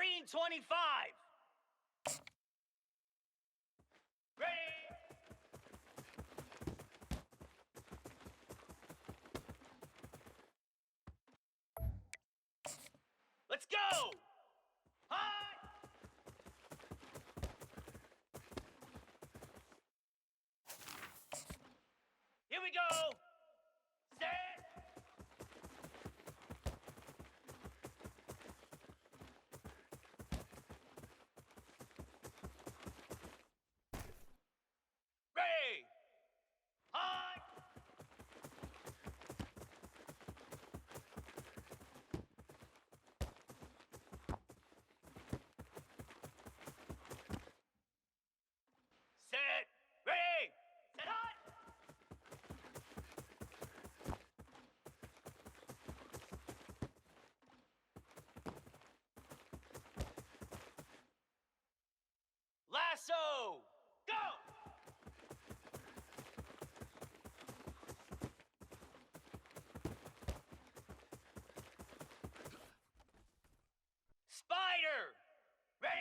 Green 25. Ready. Let's go. High. Here we go. Set. Ready. High. Set. Ready. Set high. Lasso. Go. Spider. Ready.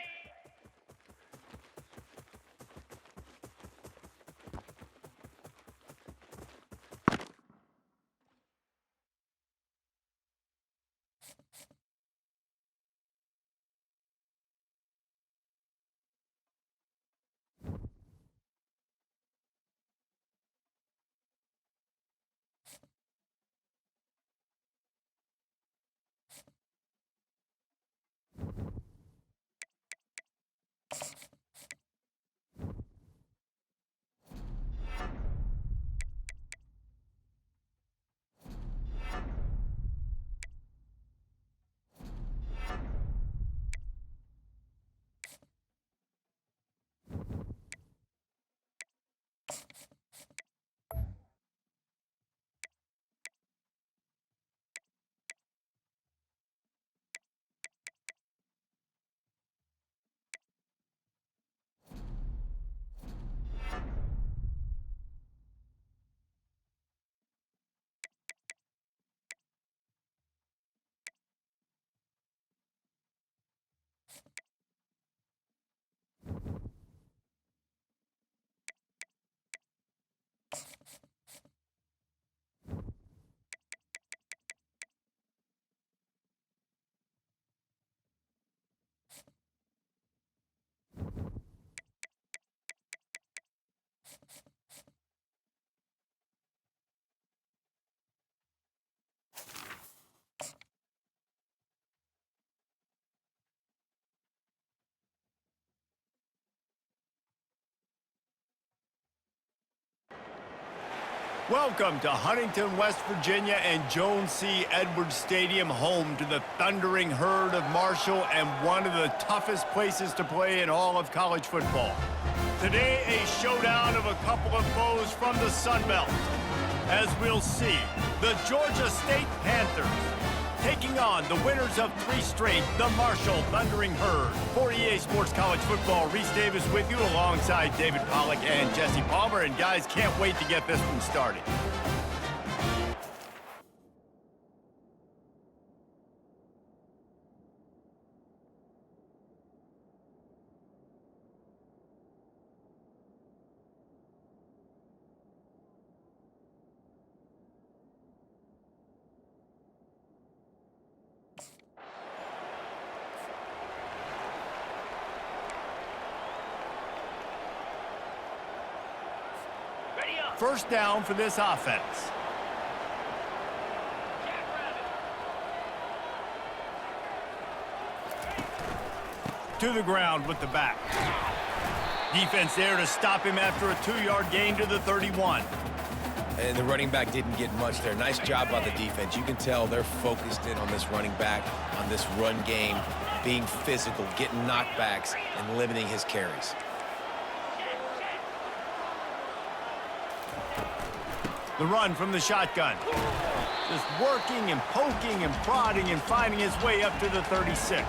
Welcome to Huntington, West Virginia and Joan C. Edwards Stadium, home to the thundering herd of Marshall and one of the toughest places to play in all of college football. Today, a showdown of a couple of foes from the Sun Belt. As we'll see, the Georgia State Panthers taking on the winners of 3 straight, the Marshall Thundering Herd. For EA Sports College Football, Reese Davis with you alongside David Pollack and Jesse Palmer. And guys, can't wait to get this one started. First down for this offense. To the ground with the back. Defense there to stop him after a 2-yard gain to the 31. And the running back didn't get much there. Nice job by the defense. You can tell they're focused in on this running back, on this run game, being physical, getting knockbacks, and limiting his carries. The run from the shotgun. Just working and poking and prodding and finding his way up to the 36.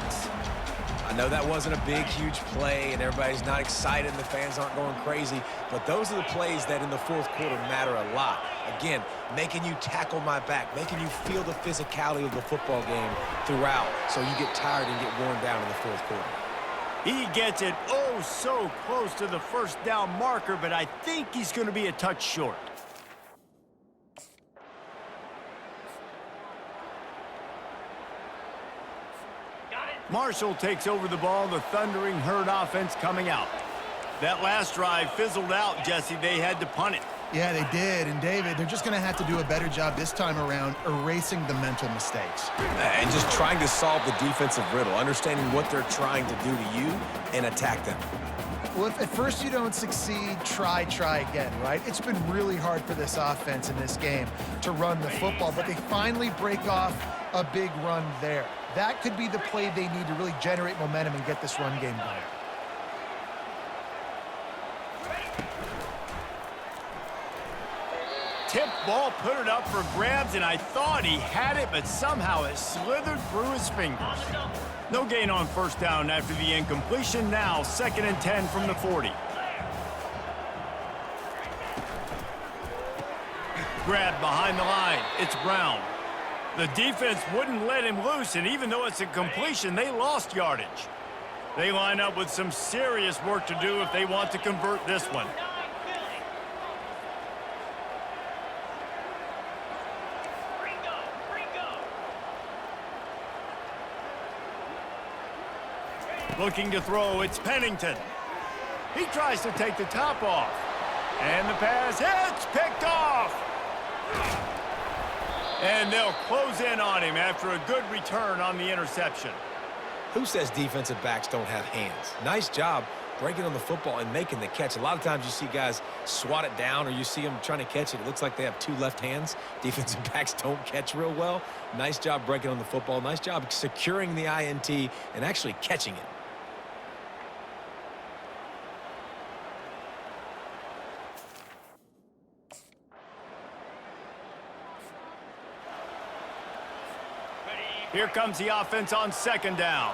know that wasn't a big, huge play, and everybody's not excited, and the fans aren't going crazy, but those are the plays that in the fourth quarter matter a lot. Again, making you tackle my back, making you feel the physicality of the football game throughout, so you get tired and get worn down in the fourth quarter. He gets it oh so close to the first down marker, but I think he's going to be a touch short. Marshall takes over the ball, the Thundering Herd offense coming out. That last drive fizzled out, Jesse. They had to punt it. Yeah, they did. And, David, they're just going to have to do a better job this time around erasing the mental mistakes. And just trying to solve the defensive riddle, understanding what they're trying to do to you and attack them. Well, if at first you don't succeed, try again, right? It's been really hard for this offense in this game to run the football, but they finally break off a big run there. That could be the play they need to really generate momentum and get this run game going. Tip ball, put it up for grabs, and I thought he had it, but somehow it slithered through his fingers. No gain on first down after the incompletion. Now 2nd and 10 from the 40. Grab behind the line. It's Brown. The defense wouldn't let him loose, and even though it's a completion, they lost yardage. They line up with some serious work to do if they want to convert this one. Looking to throw, it's Pennington. He tries to take the top off. And the pass hits, picked off. And they'll close in on him after a good return on the interception. Who says defensive backs don't have hands? Nice job breaking on the football and making the catch. A lot of times you see guys swat it down or you see them trying to catch it. It looks like they have two left hands. Defensive backs don't catch real well. Nice job breaking on the football. Nice job securing the INT and actually catching it. Here comes the offense on 2nd down.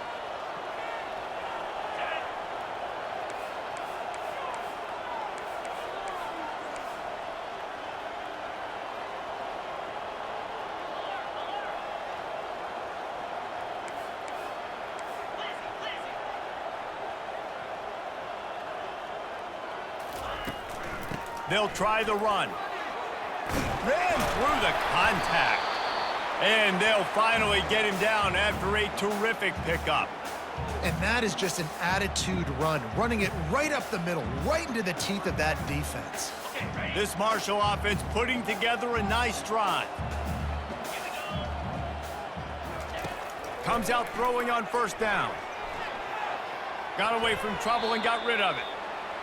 They'll try the run. Ran through the contact. And they'll finally get him down after a terrific pickup. And that is just an attitude run, running it right up the middle, right into the teeth of that defense. This Marshall offense putting together a nice drive. Comes out throwing on 1st down. Got away from trouble and got rid of it.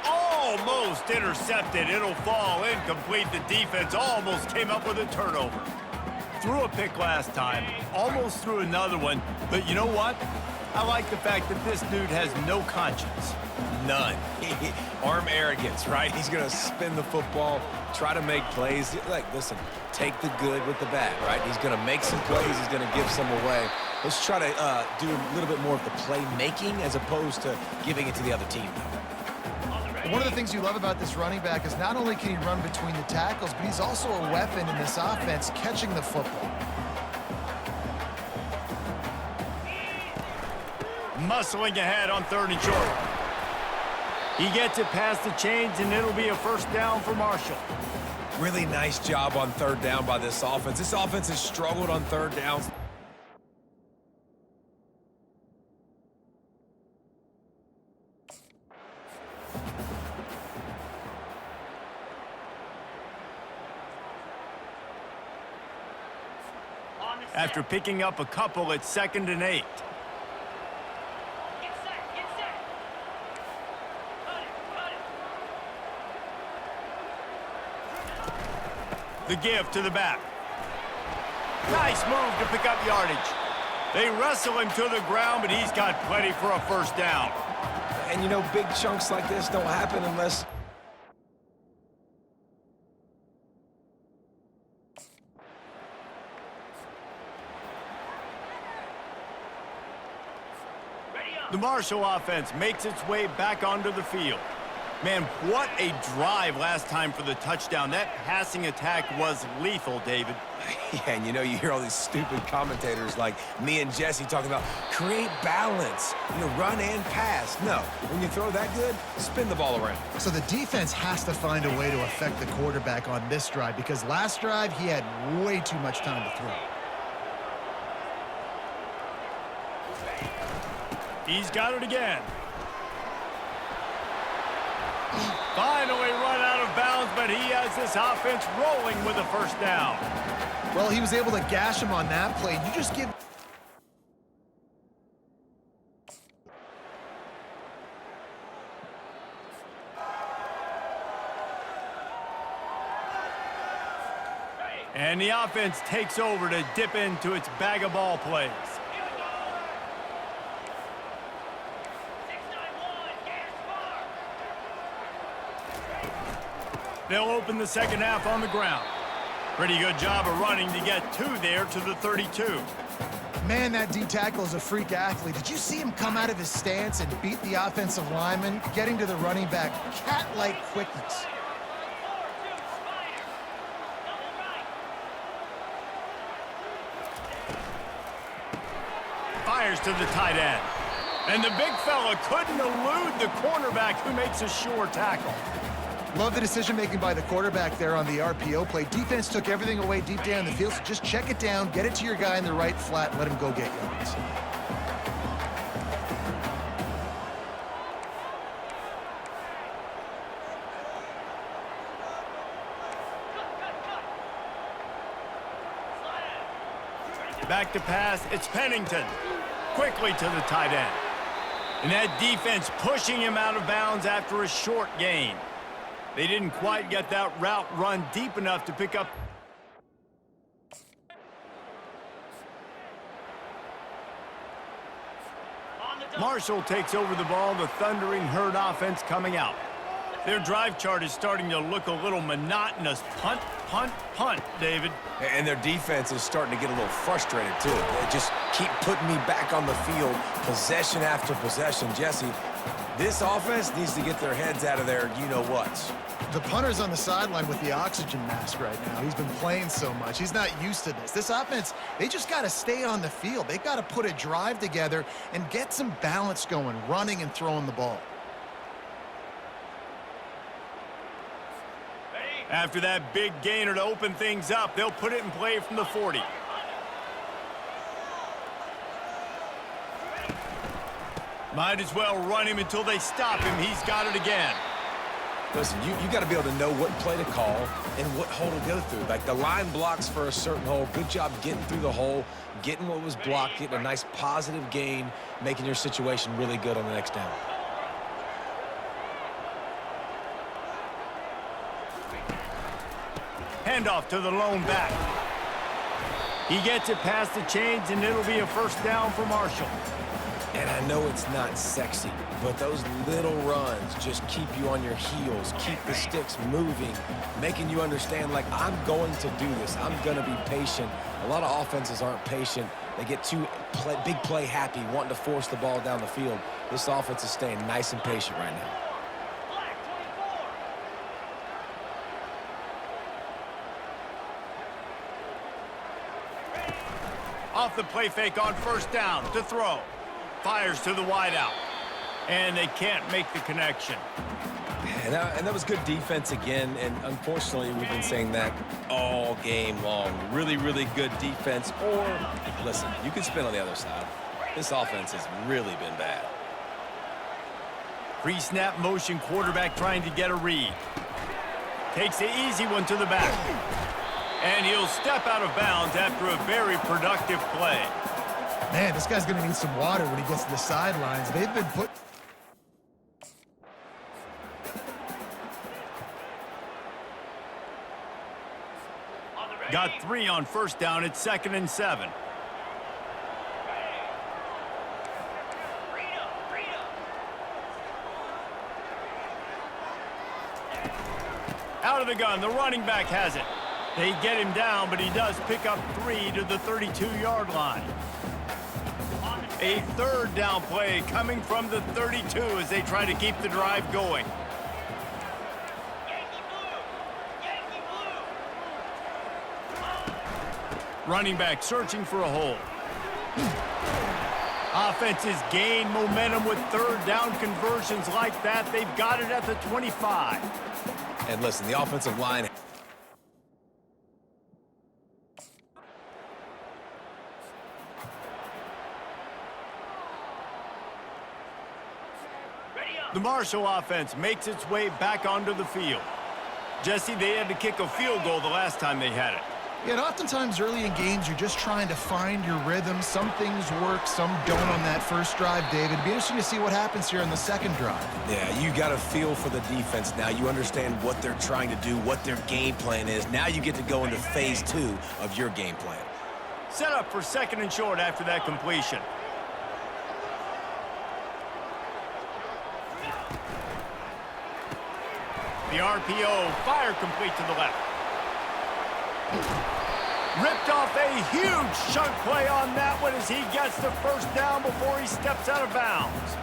Almost intercepted. It'll fall incomplete. The defense almost came up with a turnover. Threw a pick last time, almost threw another one, but you know what? I like the fact that this dude has no conscience. None. Arm arrogance, right? He's going to spin the football, try to make plays. Like, listen, take the good with the bad, right? He's going to make some plays. He's going to give some away. Let's try to do a little bit more of the playmaking as opposed to giving it to the other team. One of the things you love about this running back is not only can he run between the tackles, but he's also a weapon in this offense catching the football. Muscling ahead on 3rd and short. He gets it past the chains, and it'll be a 1st down for Marshall. Really nice job on 3rd down by this offense. This offense has struggled on 3rd downs. After picking up a couple, it's 2nd and 8. Get set. The give to the back. Nice move to pick up yardage. They wrestle him to the ground, but he's got plenty for a 1st down. And, you know, big chunks like this don't happen unless... Ready up. The Marshall offense makes its way back onto the field. Man, what a drive last time for the touchdown. That passing attack was lethal, David. Yeah, and you know, you hear all these stupid commentators like me and Jesse talking about create balance, run and pass. No, when you throw that good, spin the ball around. So the defense has to find a way to affect the quarterback on this drive because last drive he had way too much time to throw. He's got it again. Finally run out of bounds, but he has this offense rolling with a first down. Well, he was able to gash him on that play. You just give... And the offense takes over to dip into its bag of ball plays. They'll open the second half on the ground. Pretty good job of running to get two there to the 32. Man, that D tackle is a freak athlete. Did you see him come out of his stance and beat the offensive lineman, getting to the running back? Cat-like quickness. Fires to the tight end. And the big fella couldn't elude the cornerback who makes a sure tackle. Love the decision-making by the quarterback there on the RPO play. Defense took everything away deep down the field, so just check it down, get it to your guy in the right flat, and let him go get yards. Back to pass, it's Pennington. Quickly to the tight end. And that defense pushing him out of bounds after a short gain. They didn't quite get that route run deep enough to pick up. Marshall takes over the ball, the Thundering Herd offense coming out. Their drive chart is starting to look a little monotonous. Punt, punt, punt, David. And their defense is starting to get a little frustrated, too. They just keep putting me back on the field, possession after possession. Jesse, this offense needs to get their heads out of their you-know-whats. The punter's on the sideline with the oxygen mask right now. He's been playing so much. He's not used to this. This offense, they just got to stay on the field. They've got to put a drive together and get some balance going, running and throwing the ball. After that big gainer to open things up, they'll put it in play from the 40. Might as well run him until they stop him. He's got it again. Listen, you got to be able to know what play to call and what hole to go through. Like the line blocks for a certain hole. Good job getting through the hole, getting what was blocked, getting a nice positive gain, making your situation really good on the next down. Handoff to the lone back. He gets it past the chains, and it'll be a first down for Marshall. And I know it's not sexy, but those little runs just keep you on your heels, keep the sticks moving, making you understand, like, I'm going to do this. I'm going to be patient. A lot of offenses aren't patient. They get too big play happy, wanting to force the ball down the field. This offense is staying nice and patient right now. Off the play fake on first down to throw. Fires to the wideout. And they can't make the connection. And that was good defense again, and unfortunately we've been saying that all game long. Really, really good defense. Or, listen, you can spin on the other side. This offense has really been bad. Pre-snap motion quarterback trying to get a read. Takes the easy one to the back. And he'll step out of bounds after a very productive play. Man, this guy's going to need some water when he gets to the sidelines. They've been put... Got 3 on first down. It's 2nd and 7. Out of the gun. The running back has it. They get him down, but he does pick up 3 to the 32-yard line. A third down play coming from the 32 as they try to keep the drive going. Yankee blue! Yankee blue! Running back searching for a hole. Offenses gain momentum with third down conversions like that. They've got it at the 25. And listen, the offensive line. Ready up! The Marshall offense makes its way back onto the field. Jesse, they had to kick a field goal the last time they had it. Yeah, and oftentimes early in games, you're just trying to find your rhythm. Some things work, some don't on that first drive, David. It'd be interesting to see what happens here on the second drive. Yeah, you got a feel for the defense now. You understand what they're trying to do, what their game plan is. Now you get to go into phase 2 of your game plan. Set up for second and short after that completion. The RPO, fire complete to the left. Ripped off a huge chunk play on that one as he gets the first down before he steps out of bounds.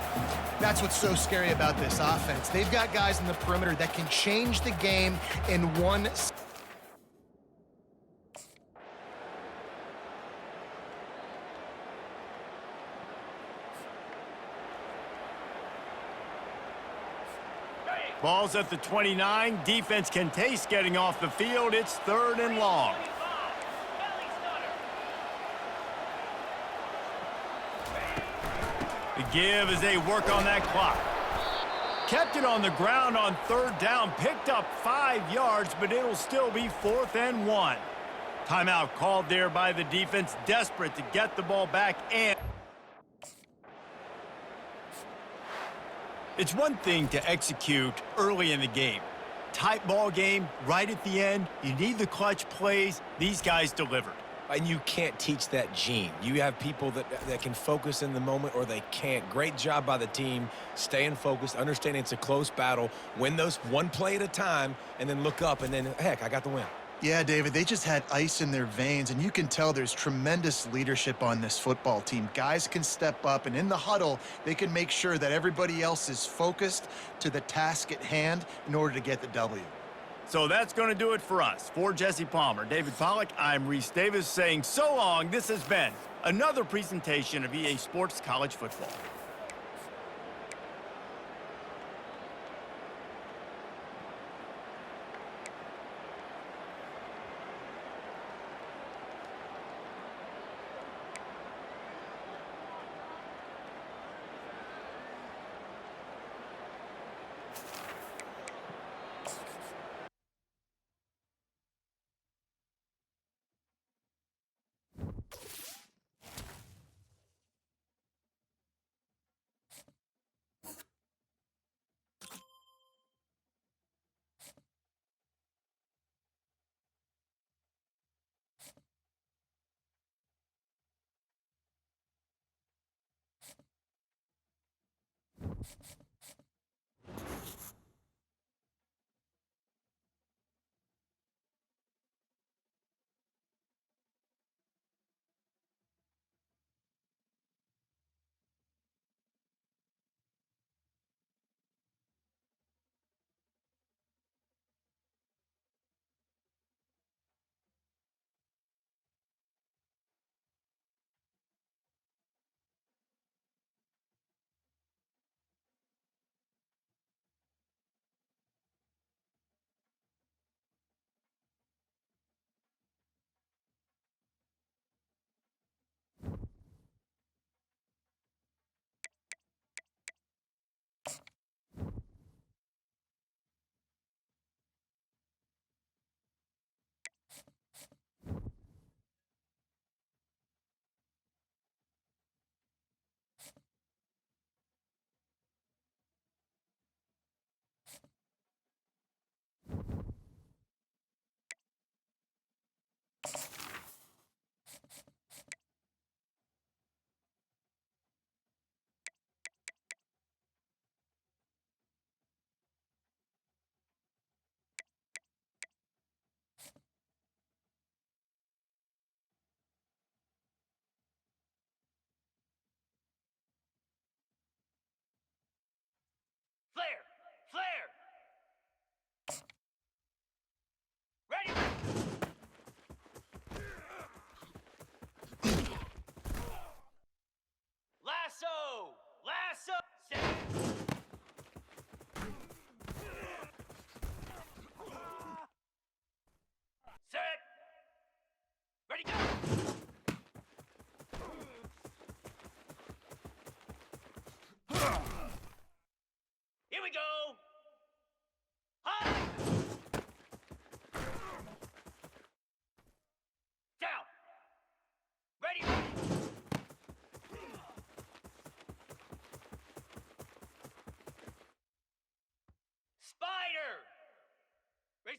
That's what's so scary about this offense. They've got guys in the perimeter that can change the game in one. Ball's at the 29. Defense can taste getting off the field. It's third and long. Belly stutter! The give as they work on that clock. Kept it on the ground on third down. Picked up 5 yards, but it'll still be 4th and 1. Timeout called there by the defense. Desperate to get the ball back and... It's one thing to execute early in the game. Tight ball game, right at the end. You need the clutch plays. These guys delivered. And you can't teach that gene. You have people that can focus in the moment or they can't. Great job by the team, staying focused, understanding it's a close battle, win those one play at a time, and then look up, and then, heck, I got the win. Yeah, David, they just had ice in their veins, and you can tell there's tremendous leadership on this football team. Guys can step up, and in the huddle, they can make sure that everybody else is focused to the task at hand in order to get the W. So that's going to do it for us. For Jesse Palmer, David Pollack, I'm Reese Davis saying so long. This has been another presentation of EA Sports College Football.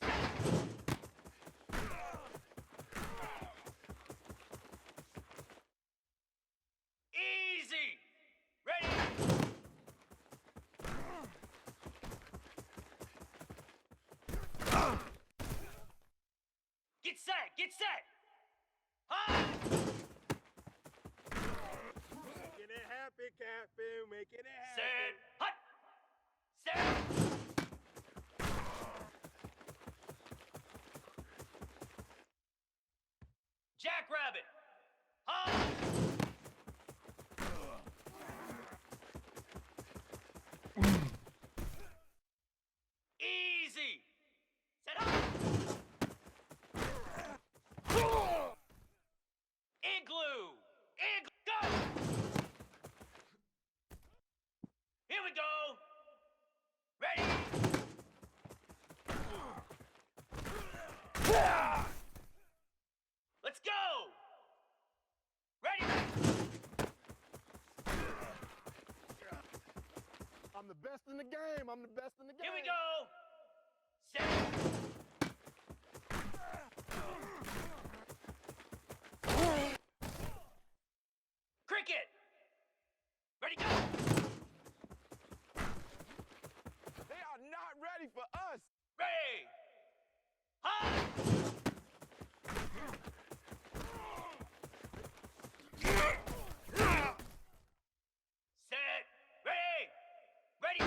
Reset. Easy. Ready. Get set. Get set. High. Making it happen, Captain. Making it happen. Set. Hut. Set. Jackrabbit. High. Easy. Set up. Igloo. Igloo. Go. Here we go. Ready. Let's go. Ready. I'm the best in the game. I'm the best in the game. Here we go. Set. Cricket. Ready, go. They are not ready for us. Ready. High. Set. Ready. Ready.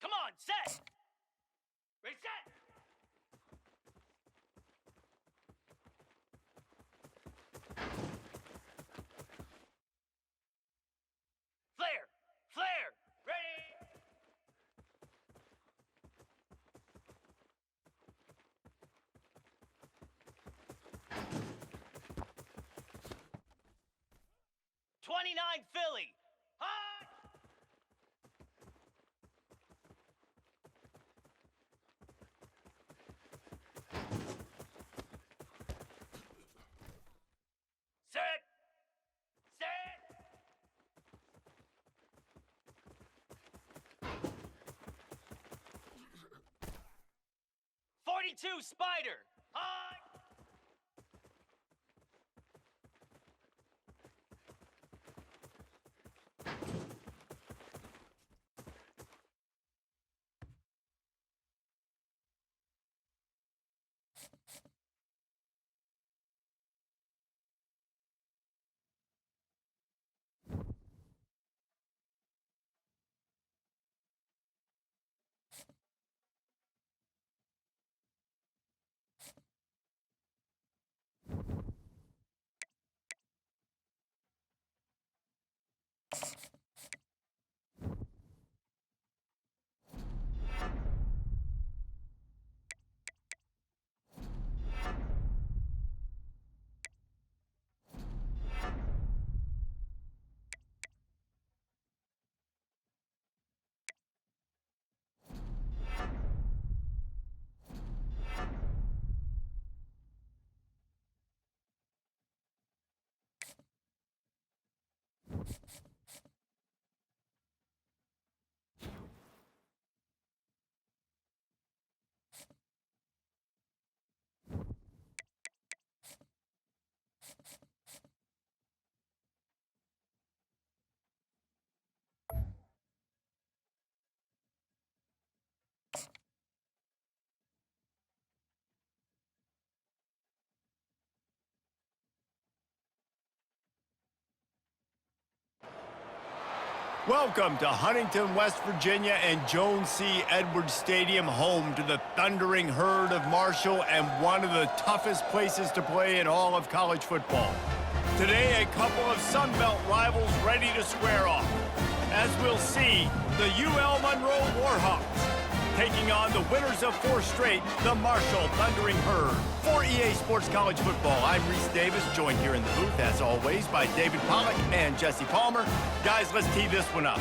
Come on, set. Ready, set. Flare. Flare. Ready. '29 Philly. High. Set. Set. 3-2 Spider. High. Welcome to Huntington, West Virginia and Jones C. Edwards Stadium, home to the thundering herd of Marshall and one of the toughest places to play in all of college football. Today, a couple of Sun Belt rivals ready to square off. As we'll see, the UL Monroe Warhawks taking on the winners of 4 straight, the Marshall Thundering Herd. For EA Sports College Football, I'm Reese Davis, joined here in the booth, as always, by David Pollack and Jesse Palmer. Guys, let's tee this one up.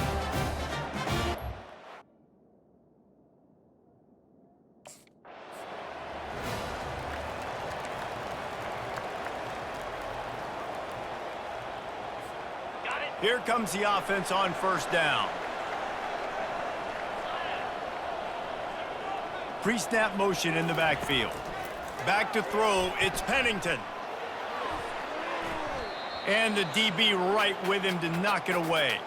Got it. Here comes the offense on first down. Pre-snap motion in the backfield. Back to throw, it's Pennington. And the DB right with him to knock it away.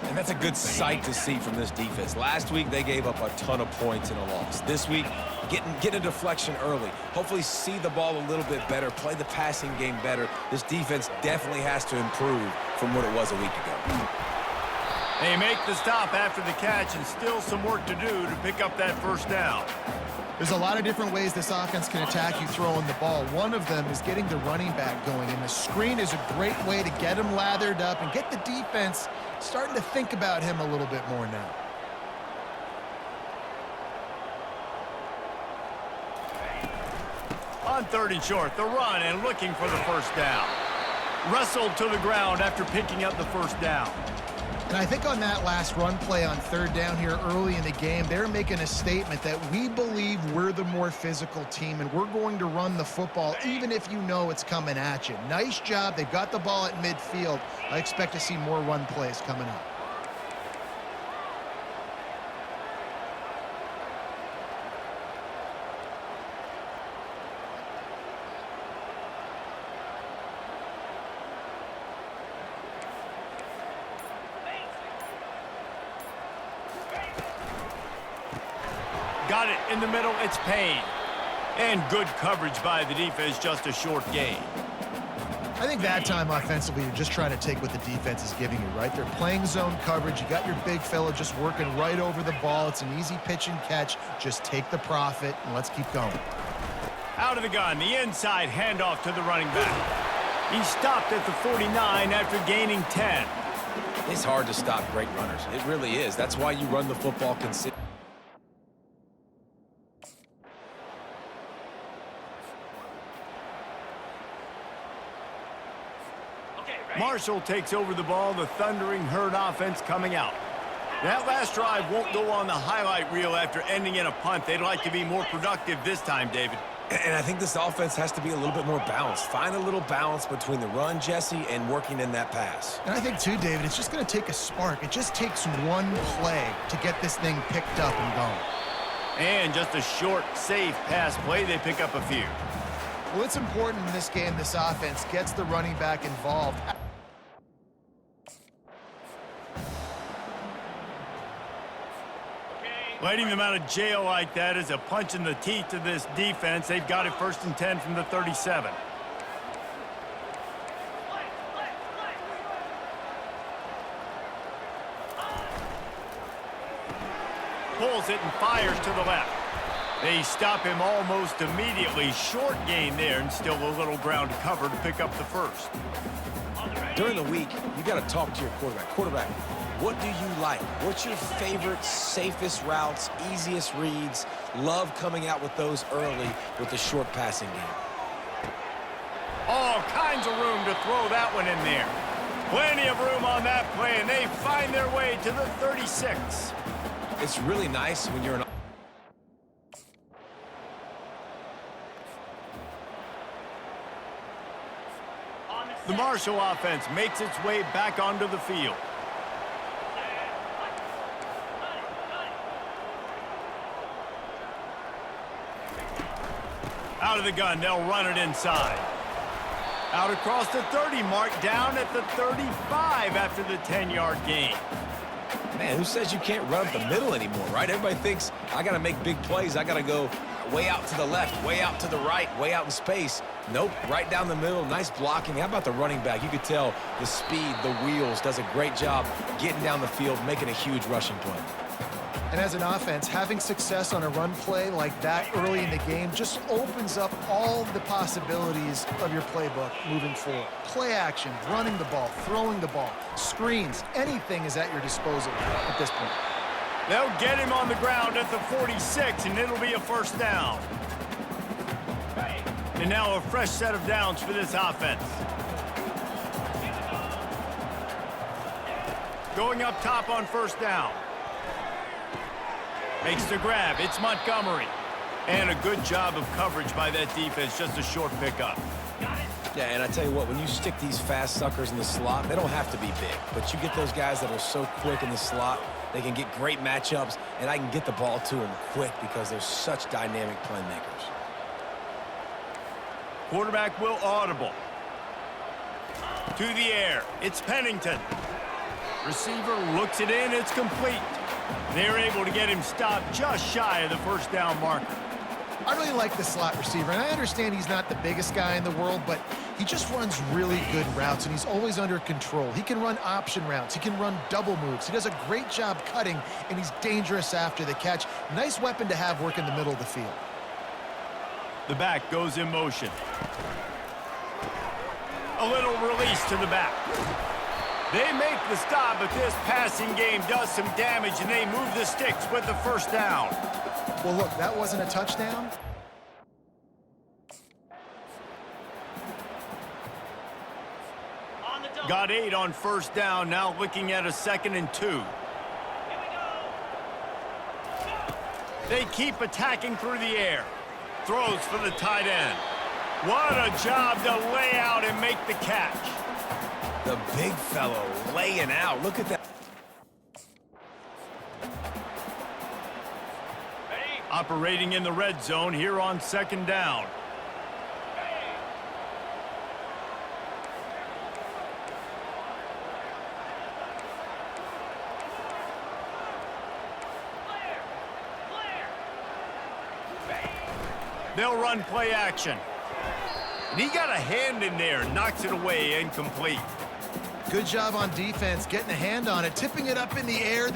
And that's a good sight to see from this defense. Last week, they gave up a ton of points in a loss. This week, get a deflection early. Hopefully see the ball a little bit better, play the passing game better. This defense definitely has to improve from what it was a week ago. They make the stop after the catch, and still some work to do to pick up that first down. There's a lot of different ways this offense can attack you throwing the ball. One of them is getting the running back going, and the screen is a great way to get him lathered up and get the defense starting to think about him a little bit more now. On 3rd and short, the run and looking for the first down. Wrestled to the ground after picking up the first down. And I think on that last run play on 3rd down here early in the game, they're making a statement that we believe we're the more physical team and we're going to run the football even if you know it's coming at you. Nice job. They got the ball at midfield. I expect to see more run plays coming up. Got it in the middle, it's Payne. And good coverage by the defense, just a short gain. I think that time offensively, you're just trying to take what the defense is giving you, right? They're playing zone coverage. You got your big fella just working right over the ball. It's an easy pitch and catch. Just take the profit, and let's keep going. Out of the gun, the inside handoff to the running back. He stopped at the 49 after gaining 10. It's hard to stop great runners. It really is. That's why you run the football consistently. Marshall takes over the ball, the Thundering Herd offense coming out. That last drive won't go on the highlight reel after ending in a punt. They'd like to be more productive this time, David. And I think this offense has to be a little bit more balanced. Find a little balance between the run, Jesse, and working in that pass. And I think, too, David, it's just going to take a spark. It just takes one play to get this thing picked up and going. And just a short, safe pass play, they pick up a few. Well, it's important in this game this offense gets the running back involved. Letting them out of jail like that is a punch in the teeth to this defense. They've got it 1st and 10 from the 37. Pulls it and fires to the left. They stop him almost immediately. Short gain there and still a little ground to cover to pick up the first. During the week, you got to talk to your quarterback. Quarterback, what do you like? What's your favorite, safest routes, easiest reads? Love coming out with those early with the short passing game. All kinds of room to throw that one in there. Plenty of room on that play, and they find their way to the 36. It's really nice when you're an The Marshall offense makes its way back onto the field. Out of the gun, they'll run it inside. Out across the 30 mark, down at the 35 after the 10-yard gain. Man, who says you can't run up the middle anymore, right? Everybody thinks I got to make big plays. I got to go way out to the left, way out to the right, way out in space. Nope, right down the middle, nice blocking. How about the running back? You could tell the speed, the wheels, does a great job getting down the field, making a huge rushing play. And as an offense, having success on a run play like that early in the game just opens up all the possibilities of your playbook moving forward. Play action, running the ball, throwing the ball, screens, anything is at your disposal at this point. They'll get him on the ground at the 46, and it'll be a first down. And now a fresh set of downs for this offense. Going up top on first down. Makes the grab. It's Montgomery. And a good job of coverage by that defense. Just a short pickup. Yeah, and I tell you what, when you stick these fast suckers in the slot, they don't have to be big. But you get those guys that are so quick in the slot, they can get great matchups, and I can get the ball to them quick because they're such dynamic playmakers. Quarterback will audible. To the air. It's Pennington. Receiver looks it in. It's complete. They're able to get him stopped just shy of the first down marker. I really like the slot receiver, and I understand he's not the biggest guy in the world, but he just runs really good routes, and he's always under control. He can run option routes. He can run double moves. He does a great job cutting, and he's dangerous after the catch. Nice weapon to have work in the middle of the field. The back goes in motion. A little release to the back. They make the stop, but this passing game does some damage, and they move the sticks with the first down. Well, look, that wasn't a touchdown. Got 8 on first down, now looking at a 2nd and 2. They keep attacking through the air. Throws for the tight end. What a job to lay out and make the catch. The big fellow laying out. Look at that. Operating in the red zone here on 2nd down. They'll run play action. And he got a hand in there, knocks it away, incomplete. Good job on defense, getting a hand on it, tipping it up in the air.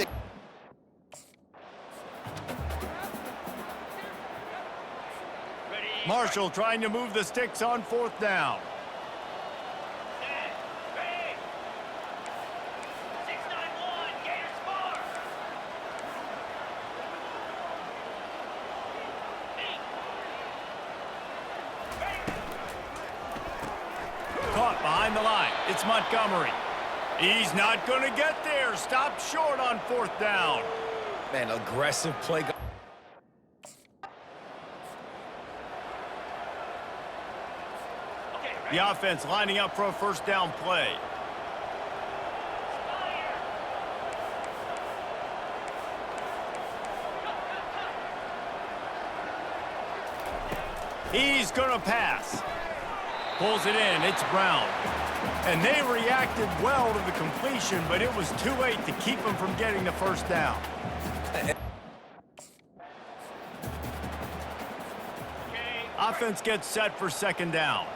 Marshall trying to move the sticks on 4th down. Caught behind the line. It's Montgomery. He's not going to get there. Stopped short on 4th down. Man, aggressive play. The offense lining up for a first down play. He's going to pass. Pulls it in. It's Brown. And they reacted well to the completion, but it was too late to keep him from getting the first down. Offense gets set for second down.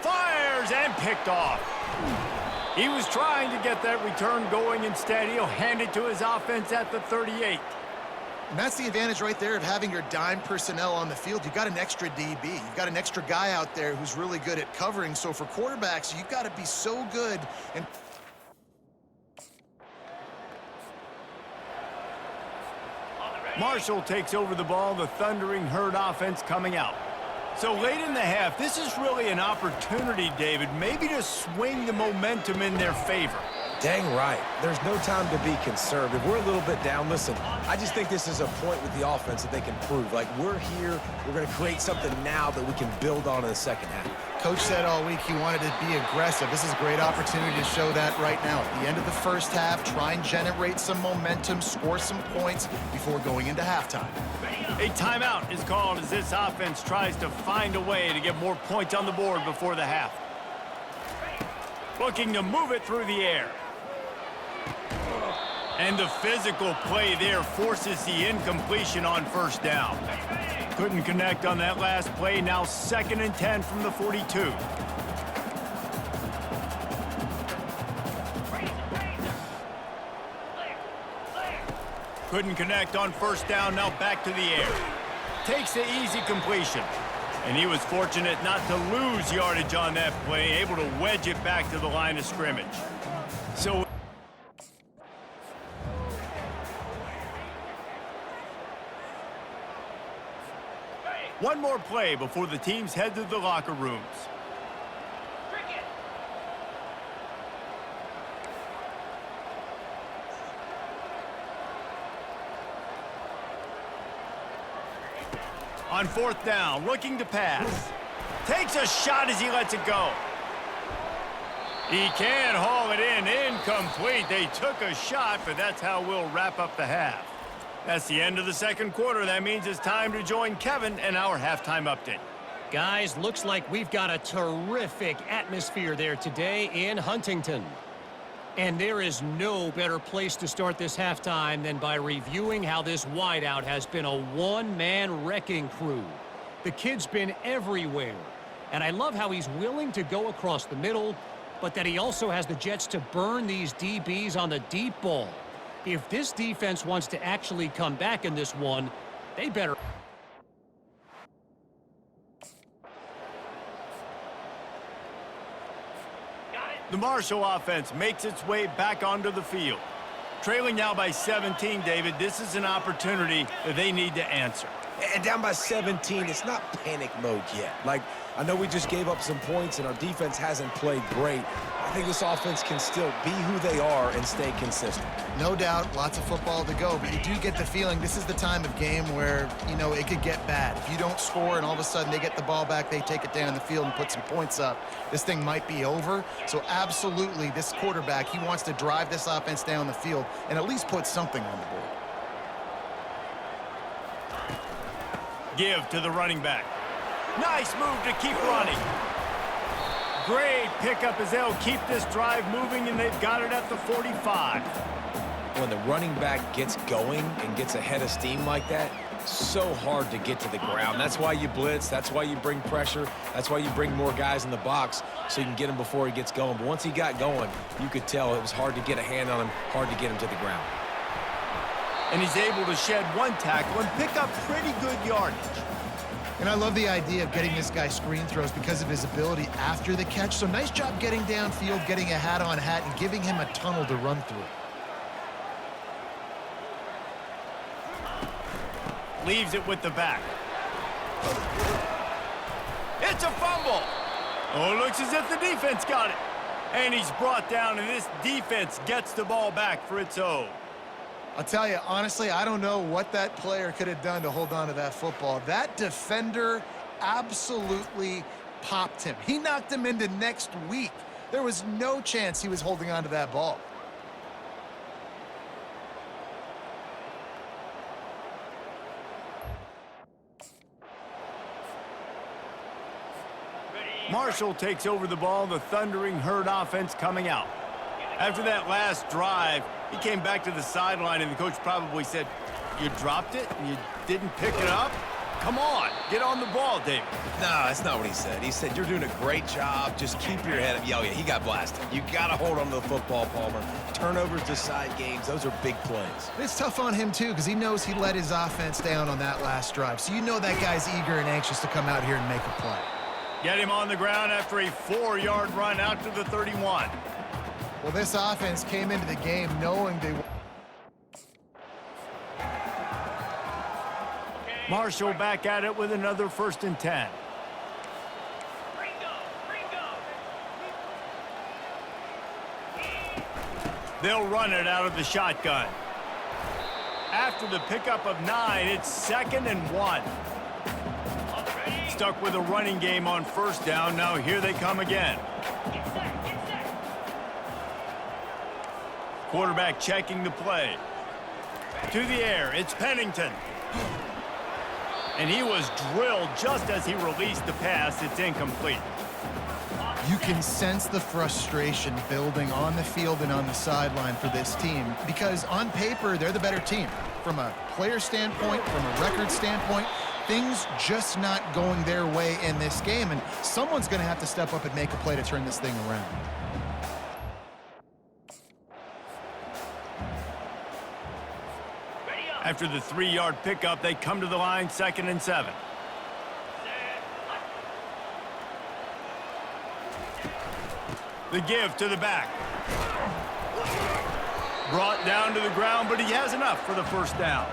Fires and picked off. He was trying to get that return going. Instead, he'll hand it to his offense at the 38. And that's the advantage right there of having your dime personnel on the field. You've got an extra DB. You've got an extra guy out there who's really good at covering. So for quarterbacks, you've got to be so good. And Marshall takes over the ball, the Thundering Herd offense coming out. So late in the half, this is really an opportunity, David, maybe to swing the momentum in their favor. Dang right. There's no time to be conservative. We're a little bit down. Listen, I just think this is a point with the offense that they can prove. Like, we're here, we're going to create something now that we can build on in the second half. Coach said all week he wanted to be aggressive. This is a great opportunity to show that right now. At the end of the first half, try and generate some momentum, score some points before going into halftime. A timeout is called as this offense tries to find a way to get more points on the board before the half. Looking to move it through the air. And the physical play there forces the incompletion on first down. Couldn't connect on that last play. Now 2nd and 10 from the 42. Couldn't connect on first down. Now back to the air. Takes the easy completion. And he was fortunate not to lose yardage on that play, able to wedge it back to the line of scrimmage. So one more play before the teams head to the locker rooms. On 4th down, looking to pass. Takes a shot as he lets it go. He can haul it in. Incomplete. They took a shot, but that's how we'll wrap up the half. That's the end of the second quarter. That means it's time to join Kevin and our halftime update. Guys, looks like we've got a terrific atmosphere there today in Huntington. And there is no better place to start this halftime than by reviewing how this wideout has been a one-man wrecking crew. The kid's been everywhere. And I love how he's willing to go across the middle, but that he also has the jets to burn these DBs on the deep ball. If this defense wants to actually come back in this one, they better. The Marshall offense makes its way back onto the field. Trailing now by 17, David, this is an opportunity that they need to answer. And down by 17, it's not panic mode yet. Like, I know we just gave up some points and our defense hasn't played great. I think this offense can still be who they are and stay consistent. No doubt, lots of football to go, but you do get the feeling this is the time of game where, you know, it could get bad. If you don't score and all of a sudden they get the ball back, they take it down the field and put some points up, this thing might be over. So absolutely, this quarterback, he wants to drive this offense down the field and at least put something on the board. Give to the running back. Nice move to keep running. Great pickup as they'll keep this drive moving, and they've got it at the 45. When the running back gets going and gets ahead of steam like that, so hard to get to the ground. That's why you blitz. That's why you bring pressure. That's why you bring more guys in the box so you can get him before he gets going. But once he got going, you could tell it was hard to get a hand on him, hard to get him to the ground. And he's able to shed one tackle and pick up pretty good yardage. And I love the idea of getting this guy screen throws because of his ability after the catch. So nice job getting downfield, getting a hat-on hat, and giving him a tunnel to run through. Leaves it with the back. It's a fumble. Oh, looks as if the defense got it. And he's brought down, and this defense gets the ball back for its own. I'll tell you, honestly, I don't know what that player could have done to hold on to that football. That defender absolutely popped him. He knocked him into next week. There was no chance he was holding on to that ball. Marshall takes over the ball, the Thundering Herd offense coming out. After that last drive, he came back to the sideline, and the coach probably said, "You dropped it and you didn't pick it up? Come on, get on the ball, David." No, that's not what he said. He said, "You're doing a great job. Just keep your head up." Oh, yeah, he got blasted. You got to hold on to the football, Palmer. Turnovers decide games. Those are big plays. It's tough on him, too, because he knows he let his offense down on that last drive. So you know that guy's eager and anxious to come out here and make a play. Get him on the ground after a 4-yard run out to the 31. Well, this offense came into the game knowing they were... Marshall back at it with another 1st and 10. They'll run it out of the shotgun. After the pickup of 9, it's 2nd and 1. Stuck with a running game on 1st down. Now here they come again. Quarterback checking the play. To the air, it's Pennington. And he was drilled just as he released the pass. It's incomplete. You can sense the frustration building on the field and on the sideline for this team because on paper, they're the better team. From a player standpoint, from a record standpoint, things just not going their way in this game, and someone's going to have to step up and make a play to turn this thing around. After the 3-yard pickup, they come to the line, 2nd and 7. The give to the back. Brought down to the ground, but he has enough for the 1st down.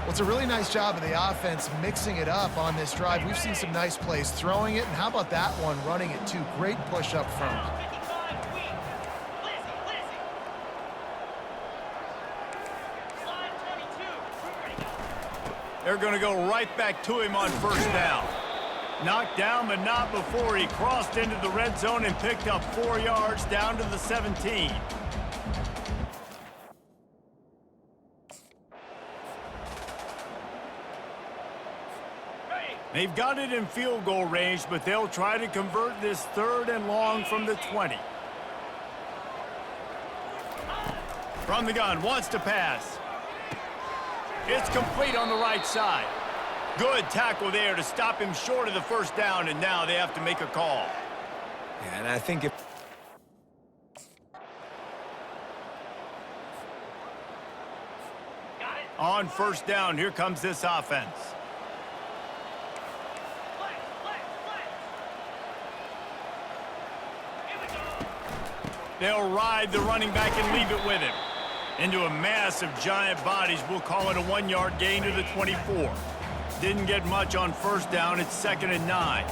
Well, it's a really nice job of the offense mixing it up on this drive. We've seen some nice plays throwing it, and how about that one running it too? Great push up front. They're going to go right back to him on 1st down. Knocked down, but not before he crossed into the red zone and picked up 4 yards down to the 17. They've got it in field goal range, but they'll try to convert this 3rd and long from the 20. From the gun, wants to pass. It's complete on the right side. Good tackle there to stop him short of the 1st down, and now they have to make a call. Yeah, and I think if... On 1st down, here comes this offense. They'll ride the running back and leave it with him. Into a mass of giant bodies, we'll call it a 1-yard gain to the 24. Didn't get much on 1st down, it's 2nd and 9.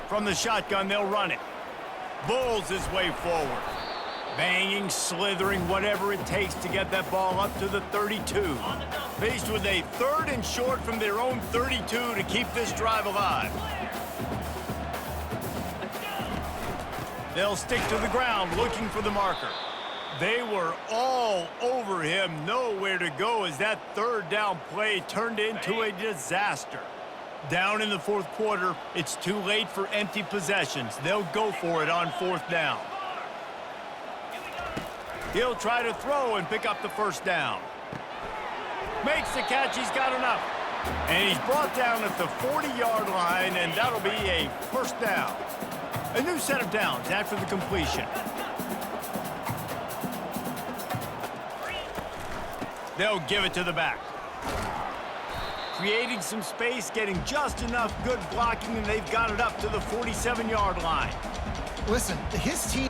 From the shotgun, they'll run it. Bulls his way forward. Banging, slithering, whatever it takes to get that ball up to the 32. Faced with a 3rd and short from their own 32 to keep this drive alive. They'll stick to the ground looking for the marker. They were all over him, nowhere to go as that 3rd down play turned into a disaster. Down in the 4th quarter, it's too late for empty possessions. They'll go for it on 4th down. He'll try to throw and pick up the 1st down. Makes the catch, he's got enough. And he's brought down at the 40-yard line, and that'll be a 1st down. A new set of downs after the completion. They'll give it to the back. Creating some space, getting just enough good blocking, and they've got it up to the 47-yard line. Listen, his team...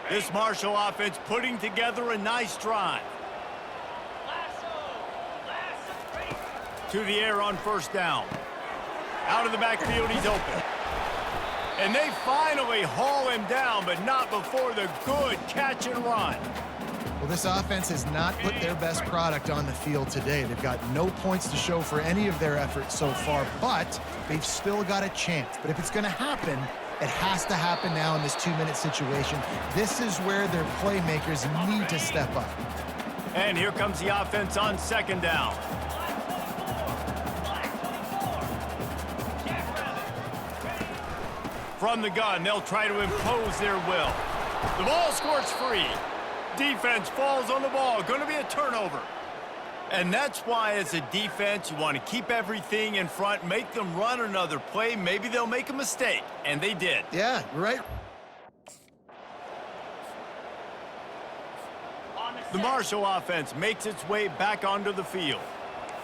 This Marshall offense putting together a nice drive. To the air on 1st down. Out of the backfield, he's open. And they finally haul him down, but not before the good catch and run. Well, this offense has not put their best product on the field today. They've got no points to show for any of their efforts so far, but they've still got a chance. But if it's going to happen, It has to happen now in this 2-minute situation. This is where their playmakers need to step up. And here comes the offense on second down. From the gun, they'll try to impose their will. The ball squirts free. Defense falls on the ball. Going to be a turnover. And that's why, as a defense, you want to keep everything in front, make them run another play. Maybe they'll make a mistake, and they did. Yeah, you're right. The Marshall offense makes its way back onto the field.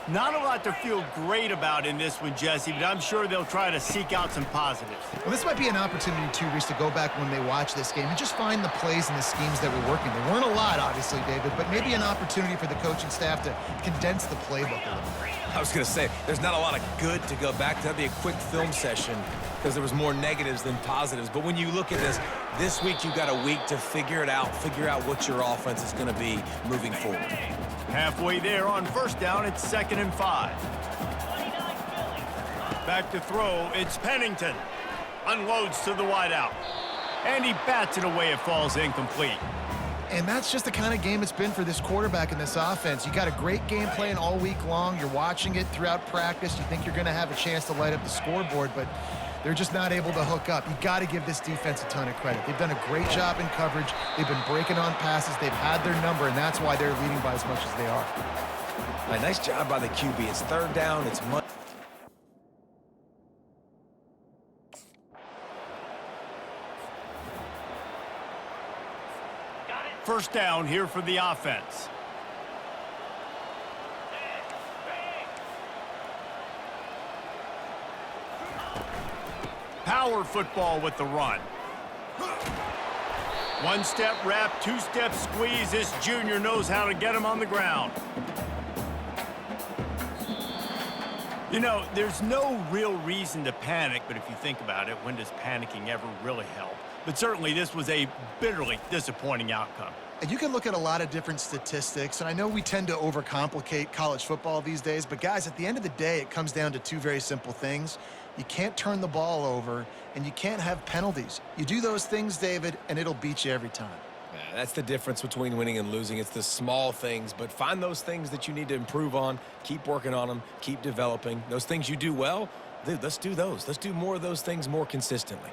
Not a lot to feel great about in this one, Jesse, but I'm sure they'll try to seek out some positives. Well, this might be an opportunity, too, Reese, to go back when they watch this game and just find the plays and the schemes that were working. There weren't a lot, obviously, David, but maybe an opportunity for the coaching staff to condense the playbook a little. I was going to say, there's not a lot of good to go back to. That'd be a quick film session because there was more negatives than positives. But when you look at this week you've got a week to figure it out, figure out what your offense is going to be moving forward. Halfway there on first down, it's 2nd and 5. Back to throw, it's Pennington. Unloads to the wideout. And he bats it away, it falls incomplete. And that's just the kind of game it's been for this quarterback in this offense. You got a great game plan all week long. You're watching it throughout practice. You think you're going to have a chance to light up the scoreboard, but they're just not able to hook up. You got to give this defense a ton of credit. They've done a great job in coverage. They've been breaking on passes. They've had their number, and that's why they're leading by as much as they are. All right, nice job by the QB. It's 3rd down. It's much. First down here for the offense. Power football with the run. One-step wrap, two-step squeeze. This junior knows how to get him on the ground. You know, there's no real reason to panic, but if you think about it, when does panicking ever really help? But certainly this was a bitterly disappointing outcome. And you can look at a lot of different statistics, and I know we tend to overcomplicate college football these days, but guys, at the end of the day, it comes down to two very simple things. You can't turn the ball over, and you can't have penalties. You do those things, David, and it'll beat you every time. Yeah, that's the difference between winning and losing. It's the small things, but find those things that you need to improve on. Keep working on them. Keep developing. Those things you do well, dude, let's do those. Let's do more of those things more consistently.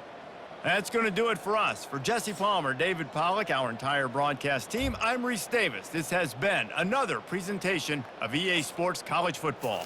That's going to do it for us. For Jesse Palmer, David Pollack, our entire broadcast team, I'm Reese Davis. This has been another presentation of EA Sports College Football.